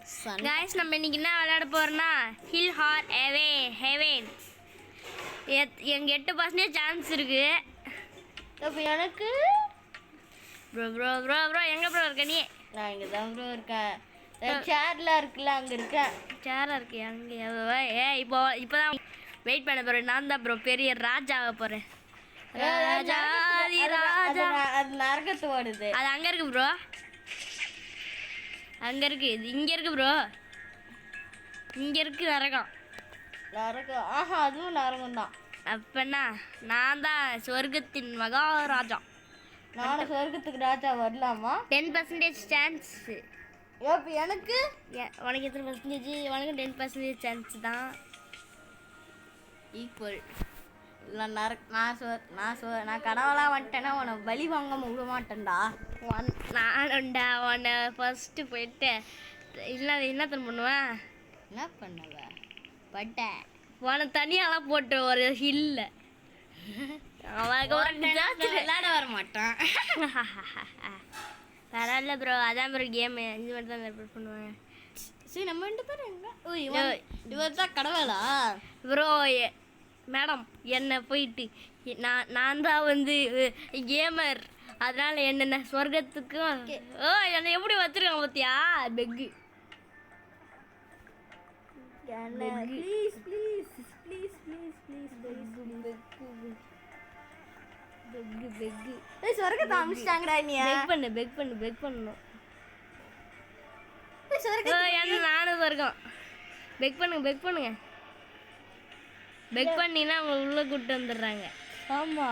Guys நம்ம இன்னைக்கு என்ன விளையாட போறோம்னா ஹில் ஹார் எவே ஹெவன். எங்க 8% சான்ஸ் இருக்கு. அப்ப எனக்கு ப்ரோ ப்ரோ ப்ரோ ப்ரோ எங்க ப்ரோ இருக்க நீ? நான் இங்க தான் ப்ரோ இருக்கேன். சேர்ல இருக்குல்ல அங்க இருக்கேன். சேரா இருக்கு அங்க. இப்போதான் வெயிட் பண்ண போறேன். நான் தான் ப்ரோ பெரிய ராஜாவ போறேன். ராஜா ராஜா அது நரகத்து ஓடுது. அது அங்க இருக்கு ப்ரோ. அங்க இருக்கு. இங்க இருக்கு ப்ரோ. இங்க இருக்கு நரகம். நரகம் ஆஹா அதுவும் நரகம் தான். அப்பனா நான் தான் சொர்க்கத்தின் மகாராஜா. நானும் சொர்க்கத்துக்கு ராஜா வரலாமா? 10% சான்ஸ். இப்போ எனக்கு உனக்கு எத்தனை பர்சன்டேஜ்? உனக்கு 10% சான்ஸ் தான். ஈக்குவல். நான் கடவுளாக வந்துட்டேன்னா உன்னை பலி வாங்காம விட மாட்டேன்டா. நானுண்டா உன்னை ஃபஸ்ட்டு போயிட்டு என்னத்தன் பண்ணுவேன்? என்ன பண்ணுவ? பட்டேன் உன்னை தனியாலாம் போட்டு ஒரு ஹில்ல விளையாட வர மாட்டான். பரவாயில்ல ப்ரோ. அதான் ப்ரோ கேமு 5 மட்டும் தான் ரெக்கார்ட் பண்ணுவேன். சரி நம்ம 2 பேரும் எங்க? இவர் தான் கடவுளா ப்ரோ? மேடம் என்னை போயிட்டு நான் தான் வந்து கேமர், அதனால என்னென்ன சொர்க்கத்துக்கும் என்னை எப்படி வச்சிருக்கான் பார்த்தியா? Peg please please please please please peg peg சொர்க்கத்தை அமிச்சிட்டாங்கடா. நீ பெக் பண்ணணும். நானும் சொர்க்கம். பெக் பண்ணுங்க. பெக் பண்ணினா அவங்க உள்ள கூப்பிட்டு வந்துடுறாங்க. ஆமா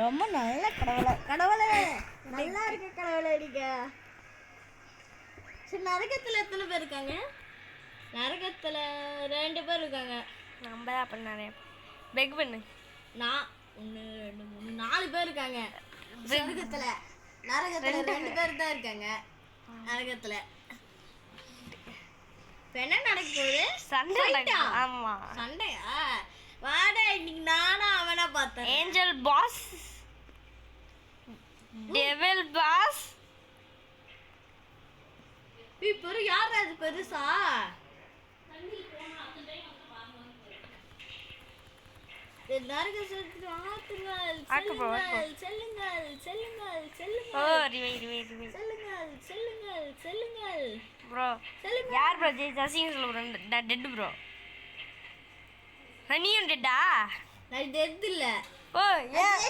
ரொம்ப நல்ல கடவுளே நல்லா இருக்க கடவுளே. அடிக்க சரி நரகத்தில் எத்தனை பேர் இருக்காங்க? நரகத்தில் 2 பேர் இருக்காங்க. நம்ம தான் பண்ணானே. பெக் பண்ணு. நான் 1 2 3 4 பேர் இருக்காங்க சொர்க்கத்தில். நரகத்தில் 2 பேர் தான் இருக்காங்க நரகத்தில். இப்போ என்ன நடக்க போகுது? சண்டை. ஆமா சண்டையா? வாடா இன்னைக்கு நானும் அவனா பார்த்தேன். Angel boss, devil boss. இப்போ யார் அது பெருசா? ப்ரோ யார் ப்ரோ ஜெயிச்சாசிங்க சொல்ல ப்ரோ. Dead bro. நீயும் டெட்டா? நான் டெட் இல்ல. ஓ ஏன்?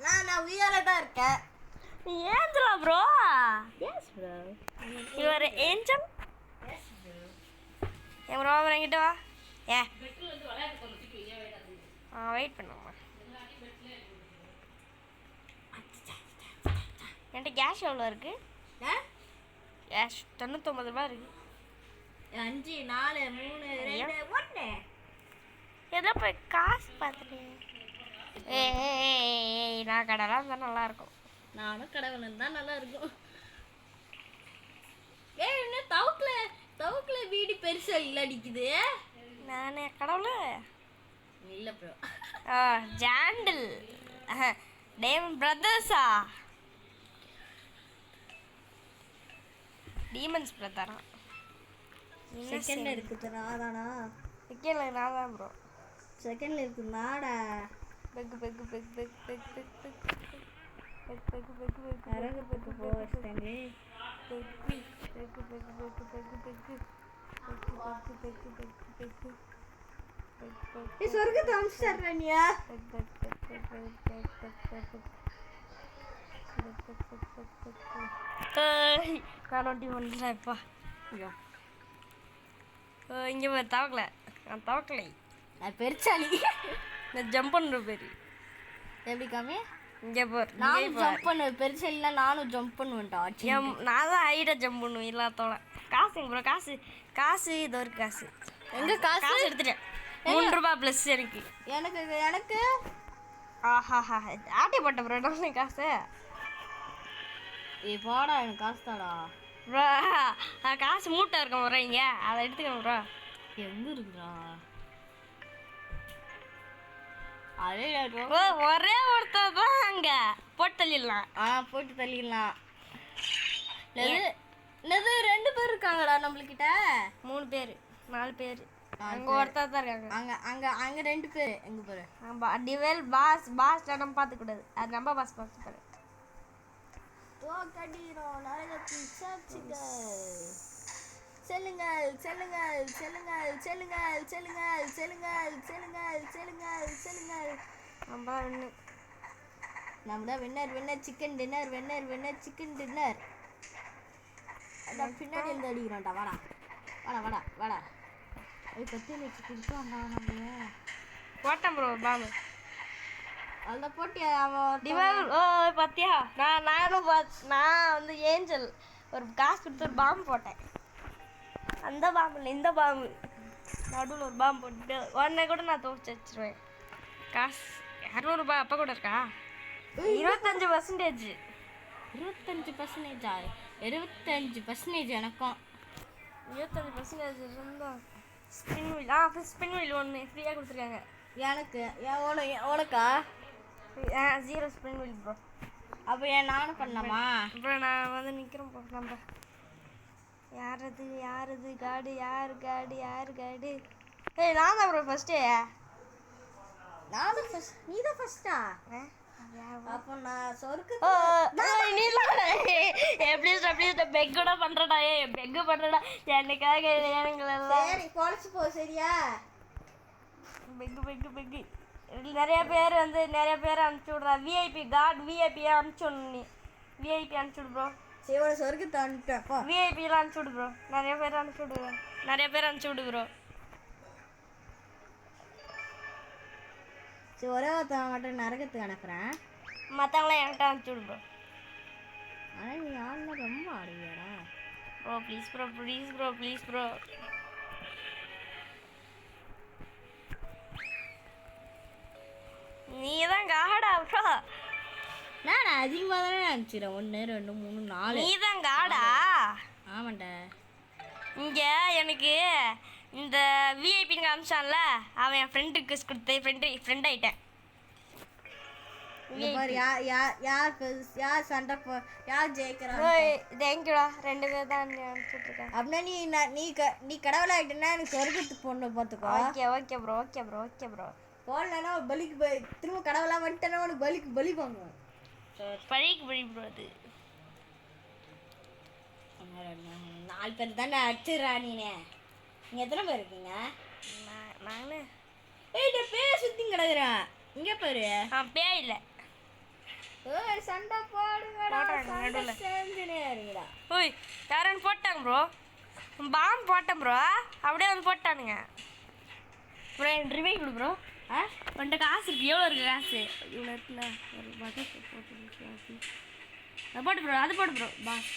நான் உயிரோட தான் இருக்கேன். ஏஞ்சலா bro? Yes bro. You are angel? Yes bro. ஏன் ப்ரோ என்கிட்ட வா. வெயிட் பண்ணுமா. என்கிட்ட கேஷ் எவ்வளோ இருக்கு? கேஷ் 99 ரூபா இருக்கு. 5 4 3 2 1. ஏதோ போய் காசு பார்த்துட்டேன். ஏய் நான் கடலாக இருந்தால் நல்லா இருக்கும். நானும் கடவுள் இருந்தால் நல்லா இருக்கும். என்ன தவுக்கில் வீடு பெருசாக இல்லை அடிக்குது. நானே கடவுள் இல்லை ப்ரோ. ஜாண்டில் டேமன் பிரதர்ஸா? டீமன்ஸ் பிரதரா? செகண்ட்ல இருக்குது நாதானா? செகண்ட்ல நான் தான் ப்ரோ. செகண்ட்ல இருக்கு நாடா. பெக்கு பெக்கு பெக்கு பெக்கு பெக்கு பெக்கு பெக்கு பெக்கு பெக்கு பெக்கு பெக்கு அரக பெக்கு போஸ்டங்க. பெக்கு பெக்கு பெக்கு பெக்கு பெக்கு பெக்கு பெக்கு பெக்கு பெக்கு பெக்கு ஏ சொர்க்கத்தை அம்ஸ்டர்னியா. காலோட்டி வந்துட்டாப்பா. இங்கே போய் தவக்கலை. நான் தவக்கலை. நான் பெருச்சாளி. நான் ஜம்ப் பண்ணுற பேர் எப்படி காமி? இங்கே போர். நானும் ஜம்ப் பண்ணுவேன். பெருசாலிலாம் நானும் ஜம்ப் பண்ணுவேன்டா. நான் தான் ஹைட்டாக ஜம்ப் பண்ணுவேன் எல்லாத்தோட. காசு ப்ரோ. காசு இதோ இருக்கு. காசு எங்கே? காசு எடுத்துட்டேன். 3 ரூபா ப்ளஸ் எனக்கு. எனக்கு ஆஹாஹா ஆட்டை போட்ட ப்ரோ. நான் காசு போடா. எனக்கு காசு தாடா ப்ரோ. காசு மூட்டை இருக்க ப்ரோ. இங்கே அதை எடுத்துக்கணும் ப்ரோ. எங்கே இருக்குறா? ஒரே ஒருத்தர் தான் அங்கே போட்டு தள்ளிடலாம். போட்டு தள்ளிடலாம். என்னது 2 பேர் இருக்காங்க. இருக்காங்கடா நம்மளுக்கிட்ட 3 பேர் 4 பேர். அங்கே ஒருத்தர் தான் இருக்காங்க. அங்க அங்க அங்க 2 பேர் எங்க பாரு. டிவெல் பாஸ் நம்ம பார்த்துக்கூடாது, அது நம்ம பாஸ் பார்த்துப்பாரு. கடிரோம் நரகத்தின் சாட்சிகள். செல்லுங்கள் செல்லுங்கள் செல்லுங்கள் செல்லுங்கள் செல்லுங்கள் செல்லுங்கள் செல்லுங்கள் செல்லுங்கள் செல்லுங்கள். நம்ம தான் winner chicken dinner winner chicken dinner. அதான் பின்னாடி இருந்து அடிக்கிறோம்டா. வாடா வாடா வாடா வாடா. அது கத்தியில் வச்சுக்கிட்டாண்டா நம்ம போட்டேன் ப்ரோ பாம்பு. அந்த போட்டி அவன் டிவெல். ஓ பார்த்தியா, நான் வந்து ஏஞ்சல் ஒரு காசு கொடுத்து ஒரு பாம்பு போட்டேன். அந்த பாம்பு இல்லை, இந்த பாம்பு நடுவில் ஒரு பாம்பு போட்டு உடனே கூட நான் துவச்சி வச்சிருவேன். காசு 200 ரூபாய் அப்போ கூட இருக்கா? 25%. 25%. 25% எனக்கும் 25% இருந்தால் ஸ்பின் வீல். ஸ்பின் வீல் ஒன்று ஃப்ரீயாக கொடுத்துருக்காங்க எனக்கு. உனக்கா? 0 ஸ்பின் வீல் ப்ரோ. அப்போ நானும் பண்ணலாமா? அப்புறம் நான் வந்து நிற்கிறேன் ப்ரோ. நம்ம யாரது காடு ஏய் நான் தான் ப்ரோ ஃபஸ்ட்டு. நான் தான் ஃபஸ்ட். நீ தான் ஃபஸ்ட்டா? அப்போ நான் சொர்க்கு ப்ளீஸ் பெக் கூட பண்ணுறடா. பெக்கு பண்ணுறடா என்னைக்காக சரி குறைச்சி போ. சரியா? பெக்கு நிறைய பேர் அனுப்பிச்சி விட்றா. விஐபி கார்டு விஐபியை அனுப்பிச்சி விடணும். நீ விஐபி அனுப்பிச்சி விடு ப்ரோ. சரி ஒரு சொர்க்கத்தை அனுப்பிட்டேன். விஐபிலாம் அனுப்பிச்சி விடு ப்ரோ. நிறைய பேர் அனுப்பிச்சி விடு ப்ரோ. சரி ஒரே ஒருத்தவங்க மட்டும் நரகத்துக்கு அனுப்புகிறேன். மற்றவங்களாம் என்கிட்ட அனுப்பிச்சி விடு ப்ரோ. ஆனால் நீ ஆளுநர் ரொம்ப ஆடுவியாடா ப்ரோ. Please bro. நீ தான் காடா ப்ரோ. நான் அதிகமாக தானே அனுப்பிச்சிடுறேன். 1 2 3 4. நீ தான் காடா? ஆமாண்டா. இங்கே எனக்கு இந்த விஐபின்னு அனுப்பிச்சான்ல, அவன் என் ஃப்ரெண்ட் ரிக்வெஸ்ட் கொடுத்து ஃப்ரெண்ட் ஆகிட்டேன். யார் சண்டை யார் ஜெயிக்கிறா? தேங்க்யூடா. 2 பேர் தான் அனுப்பிச்சுட்ருக்கேன். அப்படின்னா நீ கடவுளாகிட்டேன்னா எனக்கு சொர்க்கத்துக்கு பொண்ணு பார்த்துக்கோ. Okay bro. போடலன்னா பலிக்கு திரும்ப கடவுளாக வந்துட்டேன்னா உனக்கு பலி வாங்குவேன். பழிக்கு பழி ப்ரோ. அது 4 பேர் தானே அடிச்சிடுறா நீனே. நீங்கள் எத்தனை பேர் இருக்கீங்க? நானே பேர் சுற்றி கிடக்குறேன். இங்கே பாரு. பேர் இல்லை. சண்டை போடுங்கடா. சேர்ந்துனே இருங்கடா. ஓய் யாரும் போட்டாங்க ப்ரோ. பாம்பு போட்டேன் ப்ரோ. அப்படியே வந்து போட்டானுங்க ப்ரோ. என் ரிவைவ் கொடு ப்ரோ. உன்கிட்ட காசு இருக்கு. எவ்வளோ இருக்குது காசு? இவ்வளோ இருக்குல்ல. ஒரு பட்டர் போட்டு ப்ரோ. அது போட்டு ப்ரோ. பாஸ்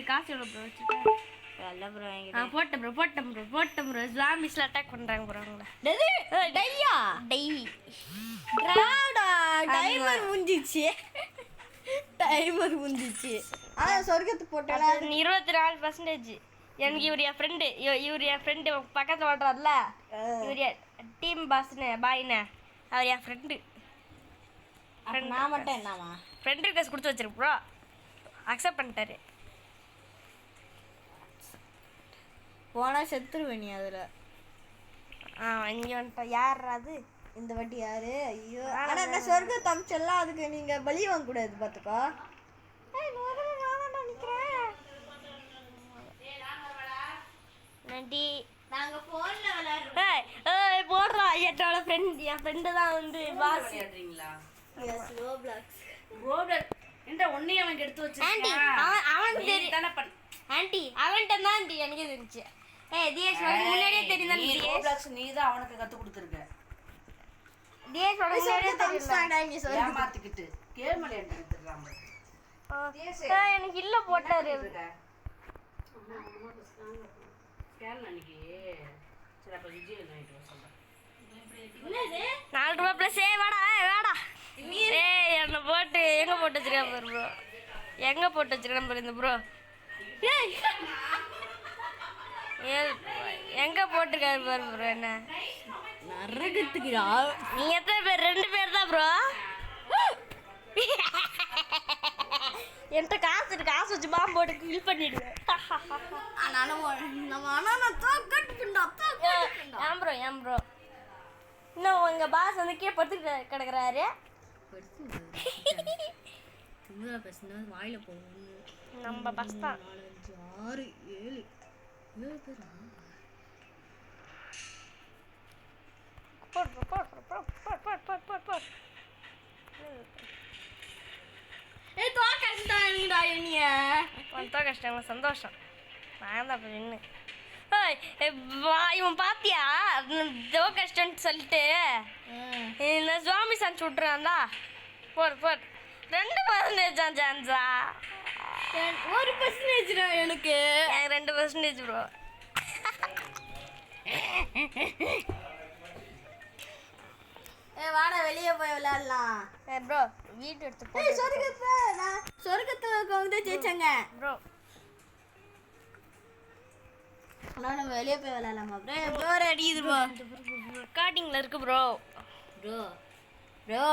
காசு எவ்வளோ ப்ரோ வச்சுட்டேன்? இல்லை ப்ரோ. போட்டேன் ப்ரோ. ஜாம்பிஸ்ல அட்டாக் பண்ணுறாங்க ப்ரோ அவங்கள. டைமர் முடிஞ்சிச்சு. ஆனால் சொர்க்கத்துக்கு போட்டேன். 24%. எனக்கு இவர் என் ஃப்ரெண்டு பக்கத்தில் ஓட்டுறாருல, இவர் டீம் பாய்னு அவர் என் ஃப்ரெண்டு. நான் மட்டும் என்னவா ஃப்ரெண்ட் ரிக்வெஸ்ட் கொடுத்து வச்சிருக்கு ப்ரோ. அக்செப்ட் பண்ணிட்டாரு. போனால் செத்துருவேன் நீ அதில். இங்கே வந்துட்டா. யார் அது? இந்த வாட்டி யாரு? ஐயோ. ஆனால் என்ன சொர்க்கத்தை அமிச்செல்லாம் அதுக்கு நீங்கள் பலி வாங்கக்கூடாது பார்த்துக்கோ. நாங்கள் ஃபோனில் விளையாடுறோம். போடுறா. என் ஃப்ரெண்டு தான் வந்து பாஸ். ஆண்டி அவன்கிட்ட தான் ஆண்டி எனக்கு தெரிஞ்சு. தியேஷ் முன்னாடியே தெரியும். நீ தான் அவனுக்கு கத்து கொடுத்துருக்க. தியேஷ் முன்னாடியே தெரியும். ஏமாத்திக்கிட்டு கேம் விளையாண்டுறான். எனக்கு இல்ல போட்டாரு. அன்னைக்கு சரி அப்ப விஜய் சொல்றேன். 4 ரூபாய் ப்ளஸ். வாடா என்னை போட்டு எங்கே போட்டு வச்சிருக்கேன் பாரு ப்ரோ. எங்கே போட்டு வச்சிருக்கேன் பாரு இந்த ப்ரோ. எங்கே போட்டிருக்காரு பாரு ப்ரோ. என்ன நரகத்துக்குடா. நீங்கள் எத்தனை பேர்? 2 பேர் தான் ப்ரோ. என்கிட்ட காசு இருக்கு, காசு வச்சு பாம்பு போட்டு கில் பண்ணிடுவேன். ஏன் ப்ரோ ஏன் ப்ரோ இன்னும் உங்க பாஸ் வந்து கீழே படுத்து கிடக்குறாரு. வாயில போகும். நம்ம பஸ் தான். 4, 5, 6, 7 பேரா? போடு போடு போடு போடு போடு போடு போடு போடு போடு. ஏய் தோக்கடிச்சிட்டாங்கடா என்னைய. வந்தா கஷ்டம் சந்தோஷம். நான் தான் நின்று இவன் பாத்தியா தோ கஷ்டம்னு சொல்லிட்டு இந்த சுவாமி சான்ஸ் விட்டுறான்டா. போடு போடு 2% சான்ஸா? 1% எனக்கு 2% ப்ரோ. வாடா வெளியே போய் விளையாடலாம். ப்ரோ வீட்டு எடுத்து போ. சொர்க்கத்துல வந்து ஜெயிச்சாங்க ப்ரோ. நம்ம வெளியே போய் விளையாடலாமா ப்ரோ? ப்ரோ அடிக்குது ப்ரோ. ரெக்கார்டிங்ல இருக்கு ப்ரோ. ப்ரோ ப்ரோ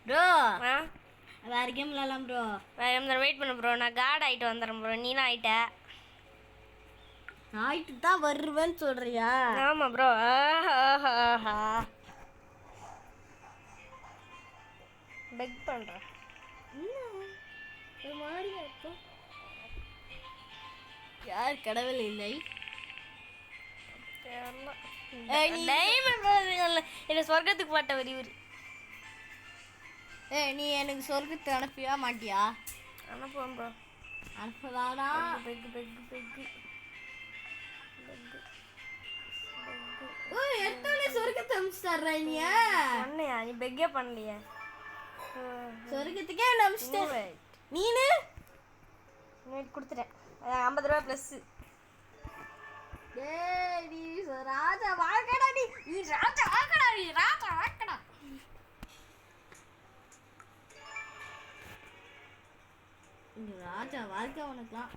ப்ரோ ஆ வேற கேம் விளையாடலாம் ப்ரோ. வெயிட் பண்ணு ப்ரோ. நான் கார்டு ஆகிட்டு வந்துடுறேன் ப்ரோ. நீனும் ஆயிட்ட. ஆயிட்டு தான் வருவேன்னு சொல்றியா? ஆமாம் ப்ரோ. பெக் பண்ணுறேன். ஒரு மாதிரியா இருக்கும். யார் கடவுள் இல்லை? என்ன சொர்க்கத்துக்கு பாட்ட வரி. நீ எனக்கு சொர்க்கத்தை அனுப்பியா மாட்டியா? அனுப்புவேன் ப்ரோ. அனுப்பதாடா. பெக் பெக் பெக். எத்தனை சொர்க்கத்தை அனுப்பிச்சிட்டாரா நீ? பண்ணையா நீ பெக்கே பண்ணலையே. சொர்க்கத்துக்கே அனுப்பிச்சிட்டேன். நீனு கொடுத்துட்டேன். 50 ரூபா ப்ளஸ். டேய் நீ ராஜா வாழ்க்கடா. நீ ராஜா வாழ்க்கடா. நீ ராஜா வாழ்க்கடா. இந்த ராஜா வாழ்க்கை உனக்குலாம்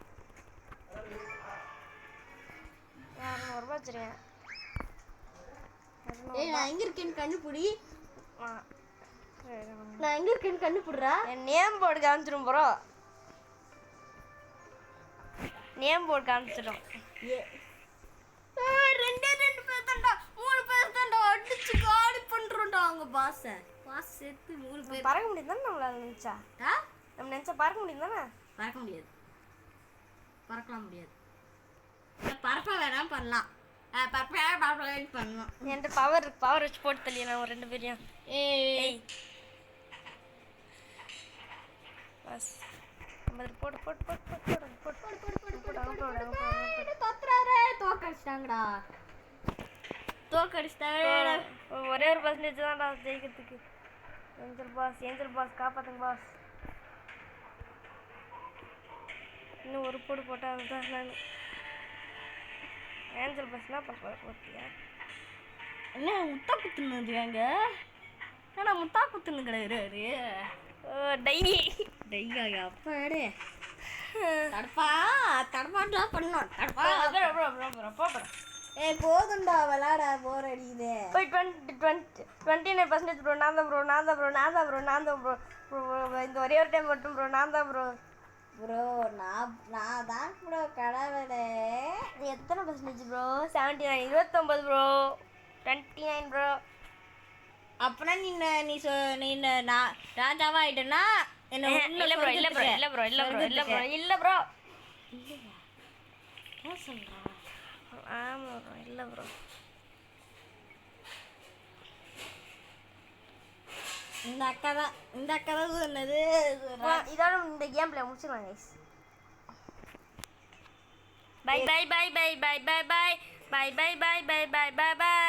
200 ரூபா வச்சுருக்கேன். நான் எங்க இருக்கேன்னு கண்டுபிடி. ஆ நான் எங்க இருக்கேன்னு கண்டுபிடுறா. என் நேம் போர்டு காமிச்சிடும் ப்ரோ. நேம் போர்டு காமிச்சிடும். 2 பேர் தான்டா 3 பேர் தான்டா அடிச்சு காலி பண்றோம்டா அவங்க பாஸ் சேர்த்து 3 பேர். பறக்க முடியும் தானே நம்மளால நினச்சா? நம்ம நினச்சா பறக்க முடியும் தானே? பறக்க முடியாது. பறக்கலாம் முடியாது. பறப்ப வேணாம் பண்ணலாம். பண்ணலாம். என்கிட்ட பவர் வச்சு போட்டு தள்ளியா நான் 2 பேரையும். ஏய் பஸ் 50 போட்டு போட்டு போட்டு போட்டு போட்டு தோக்கடிச்சிட்டாங்கடா. ஒரே ஒரு பர்சன்டேஜ் தான்டா ஜெயிக்கிறதுக்கு. ஏஞ்சல் பாஸ் காப்பாத்துங்க பாஸ். இன்னும் ஒரு போடு போட்டா அதுதான் நான். ஏஞ்சல் பாஸ்னா பார்த்தியா? என்ன முத்தா குத்துனது எங்க? ஏன்னா முத்தா குத்துன்னு கிடையாது. டையா அப்பா எடு. தடப்பா பண்ணோம். ஏய் போதும்டா விளையாட போர் அடிக்குது. போய் 29% ப்ரோ. நான் தான் ப்ரோ. இந்த ஒரே ஒரு டைம் மட்டும் ப்ரோ. நான் தான் ப்ரோ. நான் தான் ப்ரோ கடவுளே. எத்தனை பர்சன்டேஜ் ப்ரோ? 79. 29 ப்ரோ. 29 ப்ரோ. அப்பனா நீ நான் ராஜாவா ஆயிட்டேன்னா என்ன இல்ல ப்ரோ. என்ன சொல்றா? ஆமா ப்ரோ. இல்ல ப்ரோ. இந்த அக்கா தான் சொன்னது. இதோட இந்த கேம் பிளே முடிச்சிடலாம் guys. Bye bye bye bye bye bye bye bye bye bye bye bye bye by.